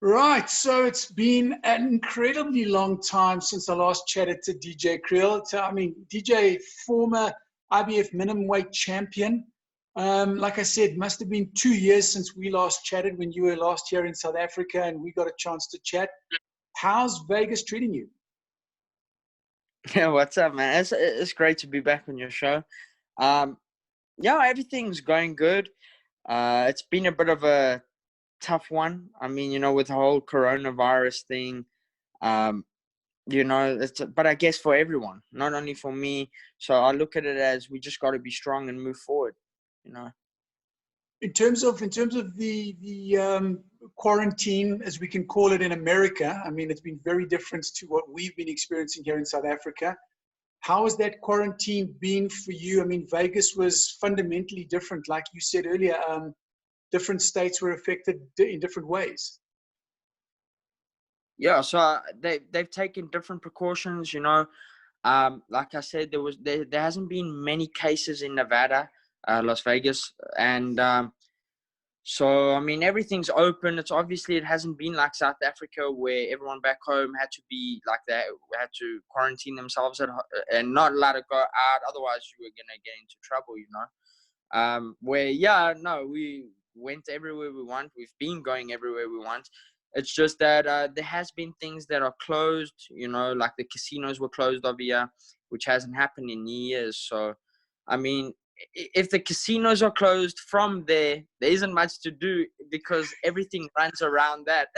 Right, so it's been an incredibly long time since I last chatted to Deejay Kriel. I mean, DJ, former IBF minimum weight champion. Like I said, must have been 2 years since we last chatted when you were last here in South Africa and we got a chance to chat. How's Vegas treating you? Yeah, what's up, man? It's great to be back on your show. Um, yeah, everything's going good. It's been a bit of a tough one. I mean, with the whole coronavirus thing, um, but I guess for everyone, not only for me. So I look at it as we just got to be strong and move forward. You know. In terms of the quarantine, as we can call it in America, I mean, it's been very different to what we've been experiencing here in South Africa. How has that quarantine been for you? I mean, Vegas was fundamentally different, like you said earlier. Different states were affected in different ways. Yeah, so they've taken different precautions. Like I said, there hasn't been many cases in Nevada, Las Vegas, and so, I mean, everything's open. It hasn't been like South Africa where everyone back home had to be like that, had to quarantine themselves and not allowed to go out. Otherwise, you were going to get into trouble, no, we went everywhere we want. We've been going everywhere we want. It's just that there has been things that are closed, like the casinos were closed over here, which hasn't happened in years. So, I mean, if the casinos are closed from there isn't much to do because everything runs around that.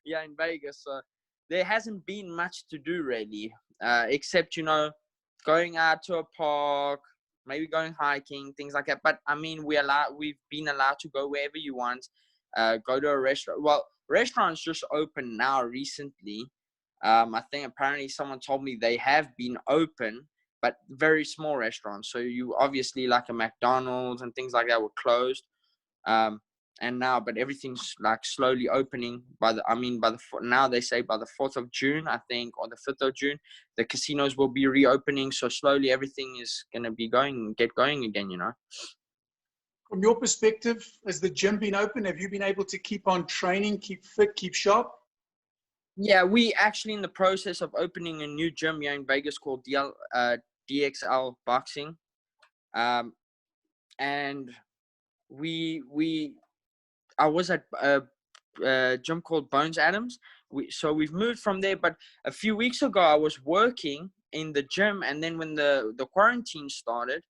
Yeah, in Vegas. So there hasn't been much to do really, except, going out to a park, maybe going hiking, things like that. But I mean, we've been allowed to go wherever you want, go to a restaurant. Well, restaurants just opened now recently. I think apparently someone told me they have been open, but very small restaurants. So you obviously like a McDonald's and things like that were closed. And now, but everything's like slowly opening now they say by the 4th of June, I think, or the 5th of June, the casinos will be reopening. So slowly everything is going to get going again, From your perspective, has the gym been open? Have you been able to keep on training, keep fit, keep sharp? Yeah, we actually in the process of opening a new gym here in Vegas called DXL Boxing. And I was at a gym called Bones Adams. So we've moved from there, but a few weeks ago I was working in the gym, and then when the quarantine started,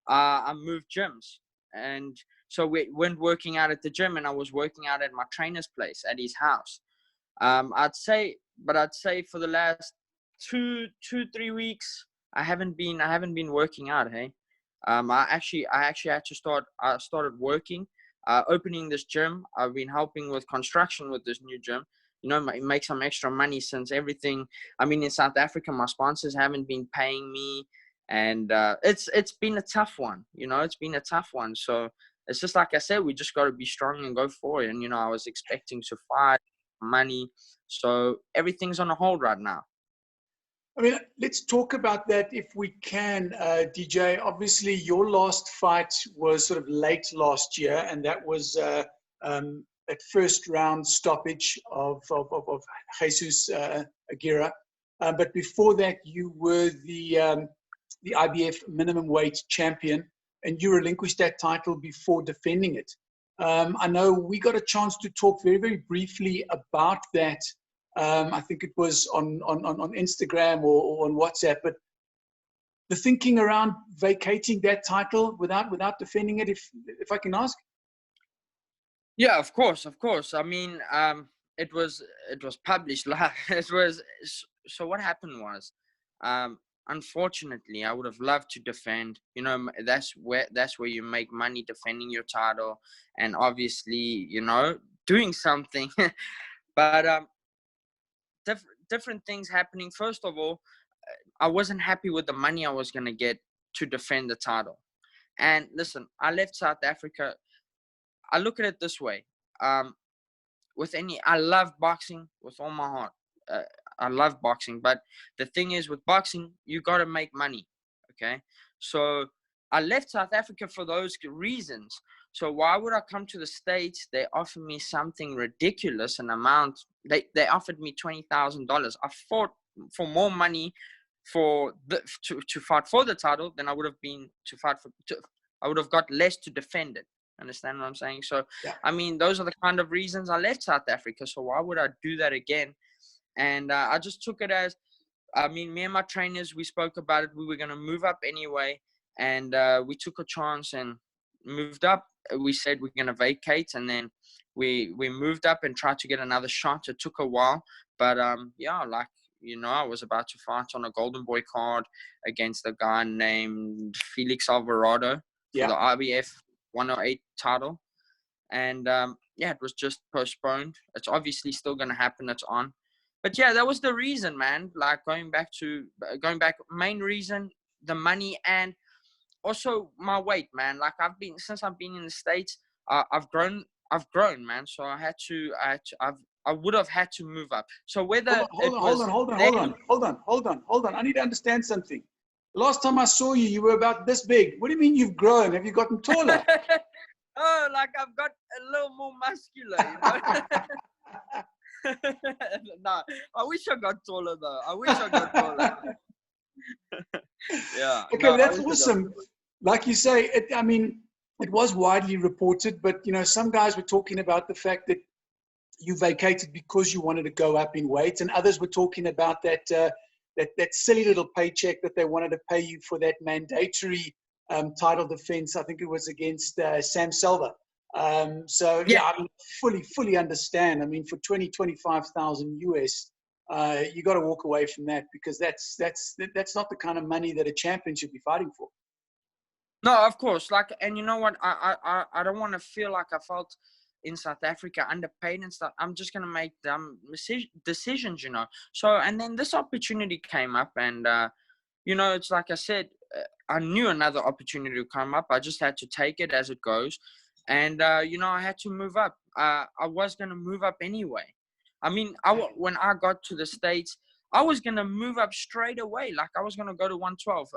I moved gyms, and so we went working out at the gym, and I was working out at my trainer's place at his house. I'd say for the last 3 weeks, I haven't been working out. Hey, I actually had to start. I started working, opening this gym. I've been helping with construction with this new gym. Make some extra money since everything. I mean, in South Africa, my sponsors haven't been paying me, and it's been a tough one. It's been a tough one. So it's just like I said, we just got to be strong and go forward. And I was expecting to fight money, so everything's on a hold right now. I mean, let's talk about that if we can, DJ. Obviously, your last fight was sort of late last year, and that was that first round stoppage of Jesus Aguirre. But before that, you were the IBF minimum weight champion, and you relinquished that title before defending it. I know we got a chance to talk very, very briefly about that. I think it was on Instagram or on WhatsApp, but the thinking around vacating that title without defending it, if I can ask. Yeah, of course. I mean, it was published. So what happened was, unfortunately, I would have loved to defend. That's where you make money, defending your title, and obviously, doing something. But different things happening. First of all, I wasn't happy with the money I was going to get to defend the title. And listen, I left South Africa. I look at it this way. I love boxing with all my heart. I love boxing. But the thing is, with boxing, you got to make money. Okay? So I left South Africa for those reasons. So why would I come to the States? They offer me something ridiculous, an amount. They offered me $20,000. I fought for more money to fight for the title than I would have been to fight for. I would have got less to defend it. Understand what I'm saying? So, Yeah. I mean, those are the kind of reasons I left South Africa. So why would I do that again? And I just took it as, I mean, me and my trainers, we spoke about it. We were going to move up anyway. And we took a chance and moved up. We said we're going to vacate. And then we moved up and tried to get another shot. It took a while. But, yeah, like, you know, I was about to fight on a Golden Boy card against a guy named Felix Alvarado for the IBF 108 title. And, yeah, it was just postponed. It's obviously still going to happen. It's on. But, yeah, that was the reason, man. Like, going back, main reason, the money, and also my weight, man. Like, since I've been in the States, I've grown, man. So I would have had to move up. So whether hold on. I need to understand something. Last time I saw you, you were about this big. What do you mean you've grown? Have you gotten taller? Oh, like I've got a little more muscular, you know? Nah, I wish I got taller though. Yeah. Okay, no, that's awesome. Like you say, it was widely reported, but you know, some guys were talking about the fact that you vacated because you wanted to go up in weight, and others were talking about that silly little paycheck that they wanted to pay you for that mandatory title defense. I think it was against Sam Selva. So yeah, I fully understand. I mean, for 25,000 US, you got to walk away from that, because that's not the kind of money that a champion should be fighting for. No, of course. Like, and you know what? I don't want to feel like I felt in South Africa underpaid and stuff. I'm just gonna make dumb decisions, you know. So, and then this opportunity came up, and you know, it's like I said, I knew another opportunity would come up. I just had to take it as it goes, and you know, I had to move up. I was gonna move up anyway. I mean, when I got to the States, I was gonna move up straight away. Like, I was gonna go to 112,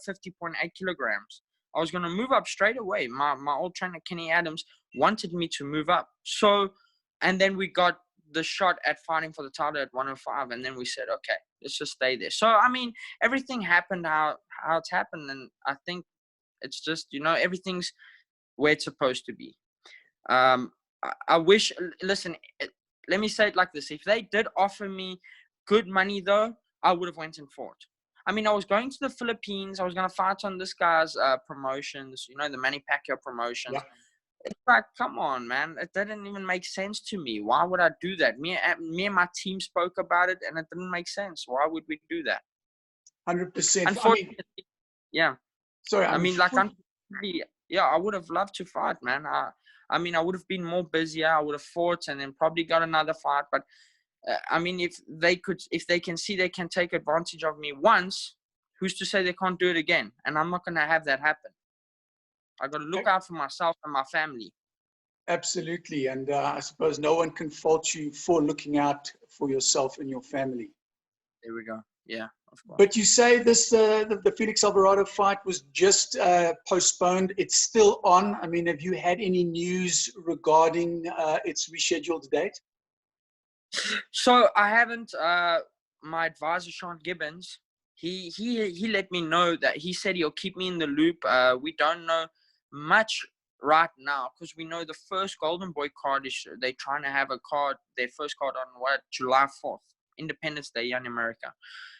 50.8 kilograms. I was gonna move up straight away. My old trainer Kenny Adams wanted me to move up. So, and then we got the shot at fighting for the title at 105, and then we said, okay, let's just stay there. So, I mean, everything happened how it's happened, and I think it's just, you know, everything's where it's supposed to be. I wish, listen, let me say it like this. If they did offer me good money, though, I would have went and fought. I mean, I was going to the Philippines. I was going to fight on this guy's promotions, you know, the Manny Pacquiao promotions. Yeah. It's like, come on, man. It didn't even make sense to me. Why would I do that? Me and my team spoke about it, and it didn't make sense. Why would we do that? 100%. Unfortunately, yeah. Sorry, I mean, like, yeah, I would have loved to fight, man. I mean, I would have been more busier. I would have fought and then probably got another fight. But I mean, if they can see they can take advantage of me once, who's to say they can't do it again? And I'm not going to have that happen. I got to look out for myself and my family. Absolutely. And I suppose no one can fault you for looking out for yourself and your family. There we go. Yeah, of course. But you say this, the Felix Alvarado fight was just postponed. It's still on. I mean, have you had any news regarding its rescheduled date? So I haven't. My advisor, Sean Gibbons, he let me know that he said he'll keep me in the loop. We don't know much right now, because we know the first Golden Boy card is they're trying to have their first card on July 4th, Independence Day in America.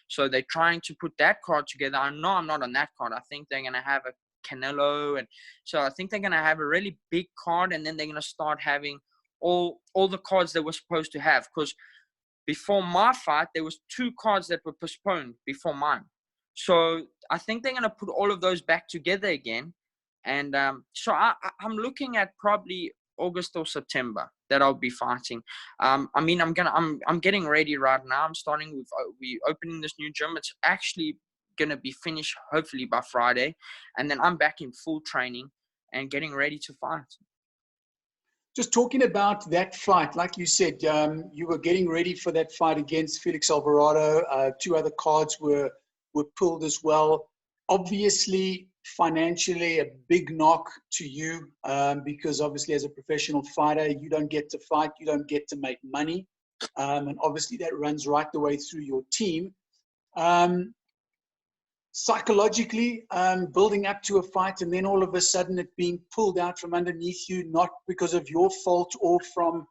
So they're trying to put that card together. I know I'm not on that card. I think they're gonna have a Canelo, and so I think they're gonna have a really big card, and then they're gonna start having all the cards they were supposed to have. Because before my fight, there was 2 cards that were postponed before mine. So I think they're gonna put all of those back together again. And so I'm looking at probably August or September that I'll be fighting. I mean, I'm getting ready right now. I'm starting with we opening this new gym. It's actually gonna be finished hopefully by Friday, and then I'm back in full training and getting ready to fight. Just talking about that fight, like you said, you were getting ready for that fight against Felix Alvarado. 2 other cards were pulled as well. Obviously, financially a big knock to you because obviously as a professional fighter, you don't get to fight, you don't get to make money. And obviously that runs right the way through your team. Psychologically, building up to a fight and then all of a sudden it being pulled out from underneath you, not because of your fault or from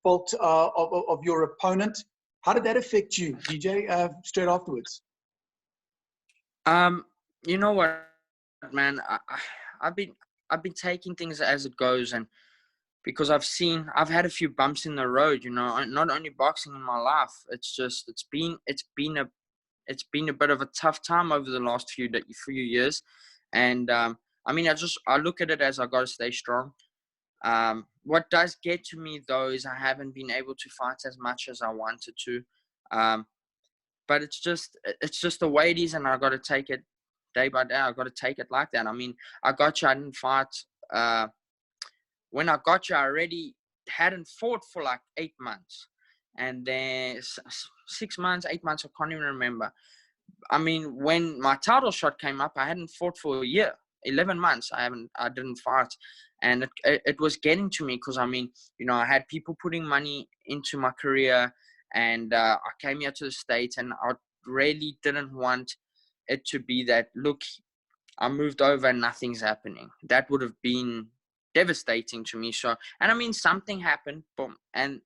fault of your opponent. How did that affect you, DJ, straight afterwards? You know what, man, I've been taking things as it goes, and because I've had a few bumps in the road, you know, not only boxing in my life. It's been a bit of a tough time over the last few years, and I mean, I look at it as I got to stay strong. What does get to me though is I haven't been able to fight as much as I wanted to, but it's just the way it is, and I got to take it day by day. I got to take it like that. I mean, I didn't fight. When I got you, I already hadn't fought for like 8 months, and then 6 months, 8 months, I can't even remember. I mean, when my title shot came up, I hadn't fought for a year, 11 months. I didn't fight, and it was getting to me because I mean, you know, I had people putting money into my career, and I came here to the States, and I really didn't want it to be that, look, I moved over and nothing's happening. That would have been devastating to me. So, and I mean, something happened, boom, and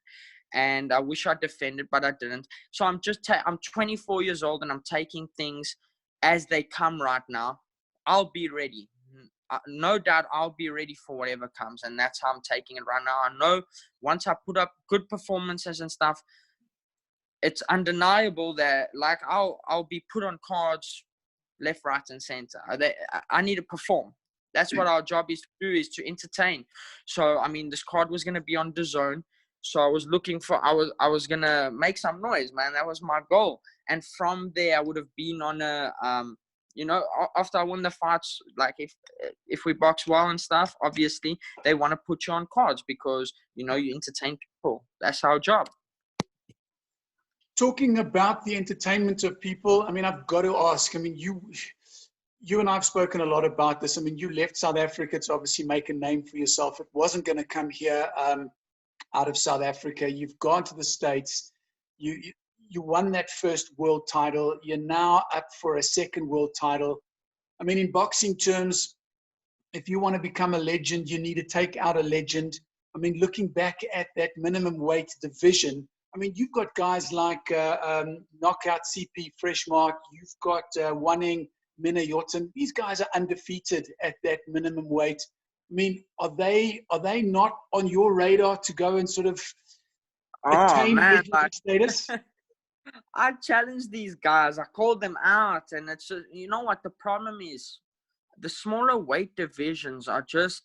I wish I defended, but I didn't. So I'm 24 years old, and I'm taking things as they come right now. I'll be ready. No doubt I'll be ready for whatever comes, and that's how I'm taking it right now. I know once I put up good performances and stuff, it's undeniable that like I'll be put on cards left, right, and center. I need to perform. That's what our job is to do, is to entertain. So I mean, this card was gonna be on DAZN. So I was looking for, I was gonna make some noise, man. That was my goal. And from there, I would have been on a, you know, after I won the fights, like if we box well and stuff, obviously they want to put you on cards because, you know, you entertain people. That's our job. Talking about the entertainment of people, I mean, I've got to ask, I mean, you and I have spoken a lot about this. I mean, you left South Africa to obviously make a name for yourself. It wasn't going to come here out of South Africa. You've gone to the States. You won that first world title. You're now up for a second world title. I mean, in boxing terms, if you want to become a legend, you need to take out a legend. I mean, looking back at that minimum weight division, I mean, you've got guys like Knockout CP Freshmark. You've got Wanning Minayotan. These guys are undefeated at that minimum weight. I mean, are they not on your radar to go and sort of attain heavyweight status? I challenge these guys. I called them out, and it's just, you know what the problem is? The smaller weight divisions are just.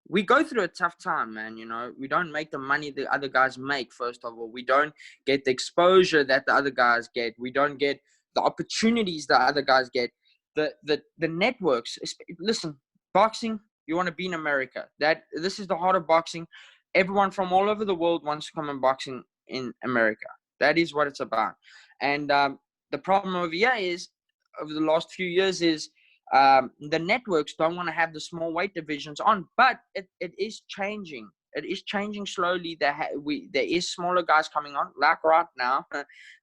We go through a tough time, man. You know, we don't make the money the other guys make. First of all, we don't get the exposure that the other guys get. We don't get the opportunities that other guys get. The networks. Listen, boxing. You want to be in America. This is the heart of boxing. Everyone from all over the world wants to come and boxing in America. That is what it's about. And the problem over here is, over the last few years, is the networks don't want to have the small weight divisions on, but it is changing. It is changing slowly. There is smaller guys coming on, like right now.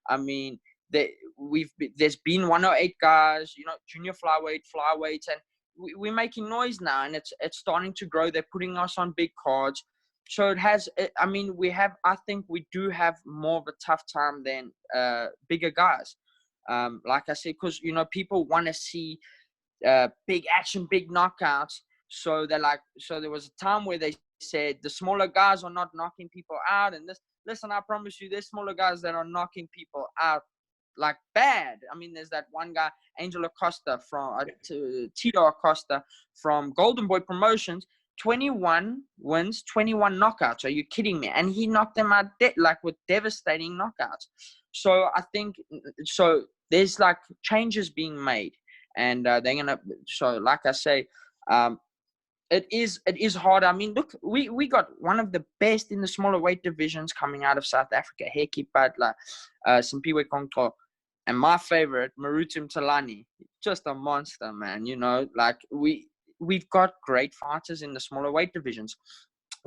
I mean, there's been 108 guys, you know, junior flyweights, and we're making noise now, and it's starting to grow. They're putting us on big cards. So it has, I mean, I think we do have more of a tough time than bigger guys. Like I said, because, you know, people want to see big action, big knockouts. So there was a time where they said the smaller guys are not knocking people out. And listen, I promise you, there's smaller guys that are knocking people out like bad. I mean, there's that one guy, Angel Acosta Tito Acosta from Golden Boy Promotions, 21 wins, 21 knockouts. Are you kidding me? And he knocked them out with devastating knockouts. So I think, so there's like changes being made, and they're gonna. So like I say, it is hard. I mean, look, we got one of the best in the smaller weight divisions coming out of South Africa, Heki Butler, Simpiwe Konko, And my favorite, Marutim Talani, just a monster, man. You know, like we've got great fighters in the smaller weight divisions.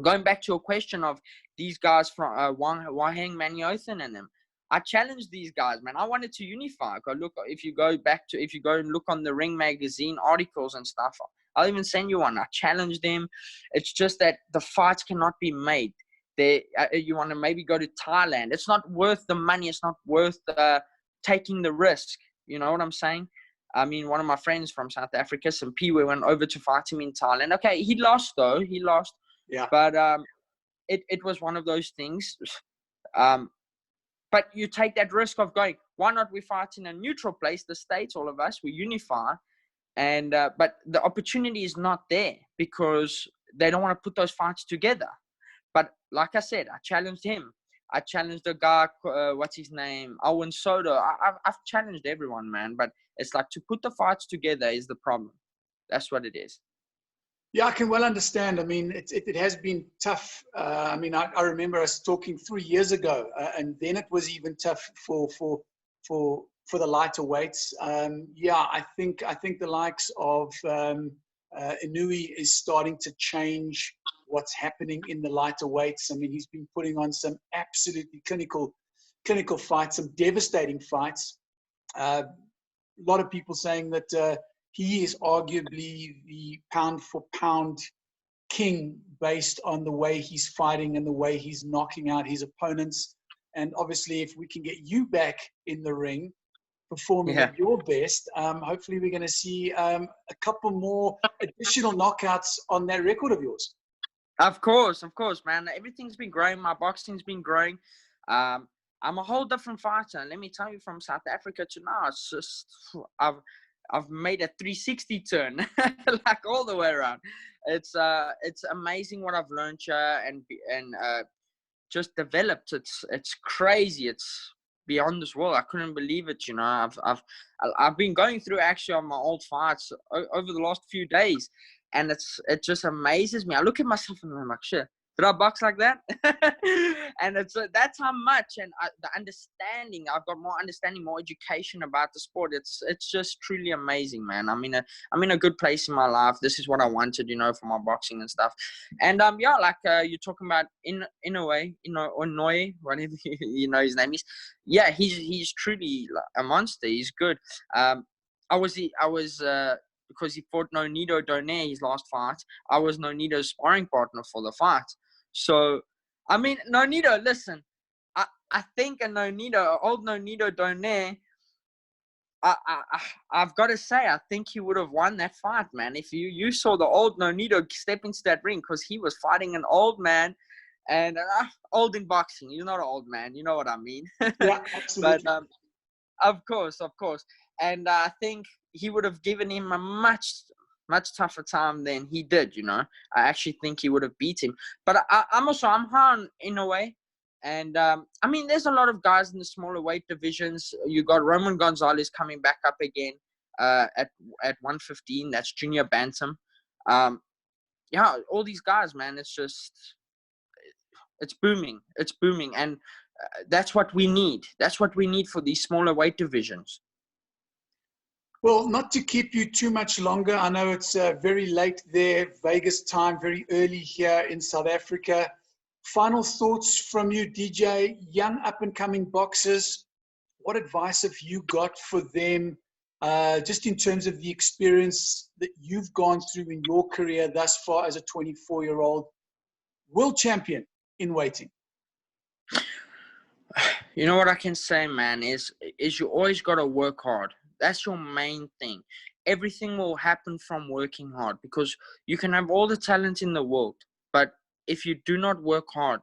Going back to your question of these guys from Wahang Manuyothin and them, I challenged these guys, man. I wanted to unify. If you go and look on the Ring magazine articles and stuff, I'll even send you one. I challenged them. It's just that the fights cannot be made. You want to maybe go to Thailand. It's not worth the money. It's not worth taking the risk. You know what I'm saying? I mean, one of my friends from South Africa, Simpiwe, went over to fight him in Thailand. Okay, he lost though. He lost. Yeah. But it was one of those things. But you take that risk of going, why not we fight in a neutral place, the States, all of us, we unify. And but the opportunity is not there because they don't want to put those fights together. But like I said, I challenged him. I challenged the guy, what's his name, Owen Soto. I've challenged everyone, man. But it's like to put the fights together is the problem. That's what it is. Yeah, I can well understand. I mean, it has been tough. I mean, I remember us talking 3 years ago, and then it was even tough for the lighter weights. Yeah, I think the likes of Inui is starting to change what's happening in the lighter weights. I mean, he's been putting on some absolutely clinical fights, some devastating fights. A lot of people saying that he is arguably the pound-for-pound king based on the way he's fighting and the way he's knocking out his opponents. And obviously, if we can get you back in the ring, performing at your best, hopefully we're going to see a couple more additional knockouts on that record of yours. Of course, man. Everything's been growing. My boxing's been growing. I'm a whole different fighter. And let me tell you, from South Africa to now, it's just I've made a 360 turn, like all the way around. It's amazing what I've learned here and just developed. It's crazy. It's beyond this world. I couldn't believe it. You know, I've been going through actually on my old fights over the last few days, and it just amazes me. I look at myself and I'm like, shit, did I box like that? And that's how much, and the understanding, I've got more understanding, more education about the sport. It's just truly amazing, man. I'm in a good place in my life. This is what I wanted, you know, for my boxing and stuff. And yeah, like you're talking about in a way, you know, Onoi, whatever you know his name is. Yeah, he's truly a monster. He's good. Because he fought Nonito Donaire his last fight, I was Nonito's sparring partner for the fight. So, I mean, Nonito, listen, I think old Nonito Donaire, I've got to say, I think he would have won that fight, man. If you saw the old Nonito step into that ring, because he was fighting an old man, and old in boxing. He's not an old man, you know what I mean? Yeah, absolutely. But of course. And I think he would have given him a much tougher time than he did, you know. I actually think he would have beat him. But I'm high on in a way. And, I mean, there's a lot of guys in the smaller weight divisions. You got Roman Gonzalez coming back up again at 115. That's junior bantam. Yeah, all these guys, man, it's booming. It's booming. And that's what we need. That's what we need for these smaller weight divisions. Well, not to keep you too much longer. I know it's very late there, Vegas time, very early here in South Africa. Final thoughts from you, DJ, young up-and-coming boxers. What advice have you got for them, just in terms of the experience that you've gone through in your career thus far as a 24-year-old world champion in weighting? You know what I can say, man, is you always got to work hard. That's your main thing. Everything will happen from working hard, because you can have all the talent in the world, but if you do not work hard,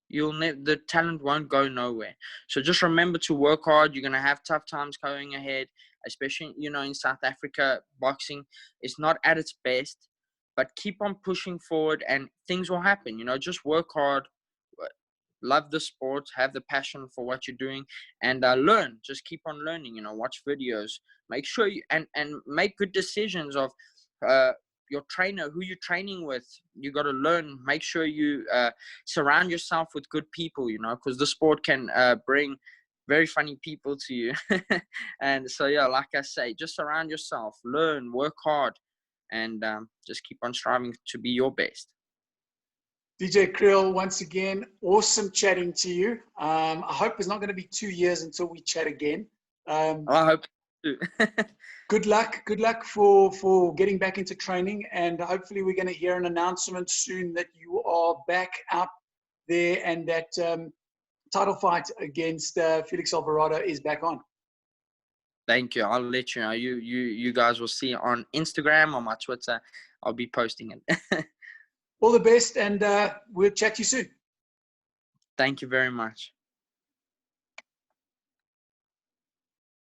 the talent won't go nowhere. So just remember to work hard. You're going to have tough times going ahead, especially, you know, in South Africa, boxing is not at its best, but keep on pushing forward and things will happen. You know, just work hard. Love the sport, have the passion for what you're doing, and learn. Just keep on learning, you know, watch videos, make sure you and make good decisions of your trainer, who you're training with. You got to learn, make sure you surround yourself with good people, you know, because the sport can bring very funny people to you. And so, yeah, like I say, just surround yourself, learn, work hard, and just keep on striving to be your best. Deejay Kriel, once again, awesome chatting to you. I hope it's not going to be 2 years until we chat again. I hope to. Good luck for getting back into training, and hopefully we're going to hear an announcement soon that you are back out there and that title fight against Felix Alvarado is back on. Thank you. I'll let you know. You guys will see on Instagram, on my Twitter. I'll be posting it. All the best, and we'll chat to you soon. Thank you very much.